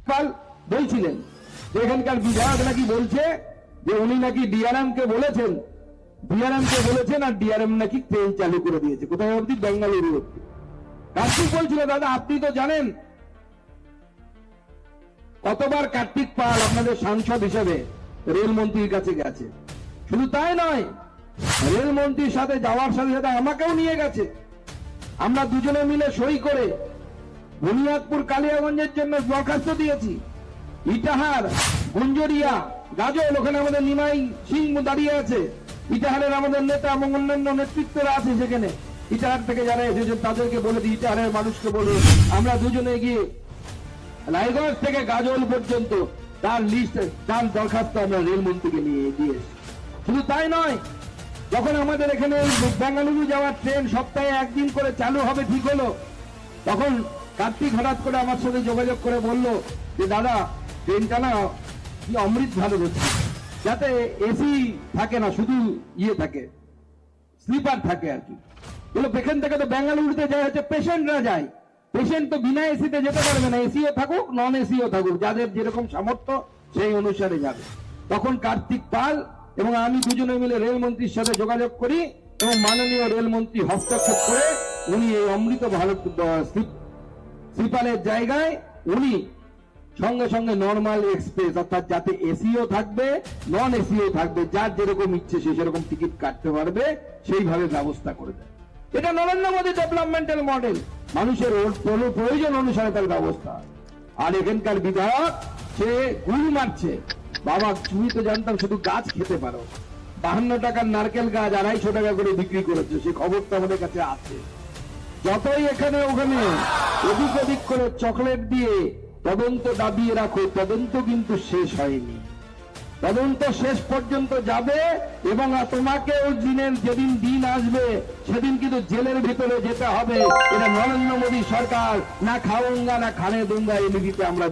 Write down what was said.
পাল বলছিলেন যে এখানকার বিধায়ক নাকি বলছে যে উনি নাকি ডিআরএম কে বলেছেন আর ডিআরএম নাকি ট্রেন চালু করে দিয়েছে কোথায় অব্দি, বেঙ্গালুরু অব্দি। কার্তিক বলছিল দাদা আপনি তো জানেন কতবার কার্তিক পাল আপনাদের সাংসদ হিসেবে রেলমন্ত্রীর কাছে গেছে, শুধু তাই নয় রেলমন্ত্রীর সাথে যাওয়ার সাথে সাথে আমাকেও নিয়ে গেছে। আমরা দুজনে মিলে সই করে বুনিয়াদপুর কালিয়াগঞ্জের জন্য দরখাস্ত দিয়েছি। ইটাহার, গুঞ্জরিয়া, গাজল, ওখানে আমাদের নিমাই সিং দাঁড়িয়ে আছে। ইটাহারের আমাদের নেতা এবং অন্যান্য নেতৃত্বরা আছে সেখানে। ইটাহার থেকে যারা এসেছেন তাদেরকে বলে দিই, ইটাহারের মানুষকে বলে আমরা দুজনে গিয়ে রায়গঞ্জ থেকে গাজল পর্যন্ত তার লিস্ট, তার দরখাস্ত আমরা রেলমন্ত্রীকে নিয়ে দিয়ে এসেছি। শুধু তাই নয়, যখন আমাদের এখানে বেঙ্গালুরু যাওয়ার ট্রেন সপ্তাহে একদিন করে চালু হবে ঠিক হলো, তখন কার্তিক হঠাৎ করে আমার সাথে যোগাযোগ করে বলল যে দাদা ট্রেনটা না কি অমৃত ভালো হচ্ছে, যাতে এসি থাকে না, শুধু ইয়ে থাকে, স্লিপার থাকে আর কি। বলো এখান থেকে তো বেঙ্গালুরুতে যায় হচ্ছে পেশেন্টরা যায়, পেশেন্ট তো বিনা এসিতে যেতে পারবে না, এসিও থাকুক নন এসিও থাকুক, যাদের যেরকম সামর্থ্য সেই অনুসারে যাবে। তখন কার্তিক পাল এবং আমি দুজনে মিলে রেলমন্ত্রীর সাথে যোগাযোগ করি এবং মাননীয় রেলমন্ত্রী হস্তক্ষেপ করে উনি এই অমৃত ভারত স্লিপারের জায়গায় উনি সঙ্গে সঙ্গে নর্মাল এক্সপ্রেস, অর্থাৎ যাতে এসিও থাকবে নন এসিও থাকবে, যার যেরকম ইচ্ছে সে সেরকম টিকিট কাটতে পারবে, সেইভাবে ব্যবস্থা করে দেয়। এটা নরেন্দ্র মোদী ডেভেলপমেন্টাল মডেল, মানুষের প্রয়োজন অনুসারে তার ব্যবস্থা। আর এখানকার বিধায়ক সে গুল মারছে, বাবা তুমি তো জানতাম শুধু গাছ খেতে পারো, 52 টাকার নারকেল গাছ 250 টাকা করে বিক্রি করেছে, সে খবরটা আমাদের কাছে আছে। যতই এখানে ওখানে এদিক ওদিক করে চকলেট দিয়ে তদন্ত দাবিয়ে রাখো, তদন্ত কিন্তু শেষ হয়নি, তদন্ত শেষ পর্যন্ত যাবে এবং তোমাকেও দিনের যেদিন দিন আসবে সেদিন কিন্তু জেলের ভিতরে যেতে হবে। এটা নরেন্দ্র মোদী সরকার না খাওয়াঙ্গা না খানে দুঙ্গা এমনিতে আমরা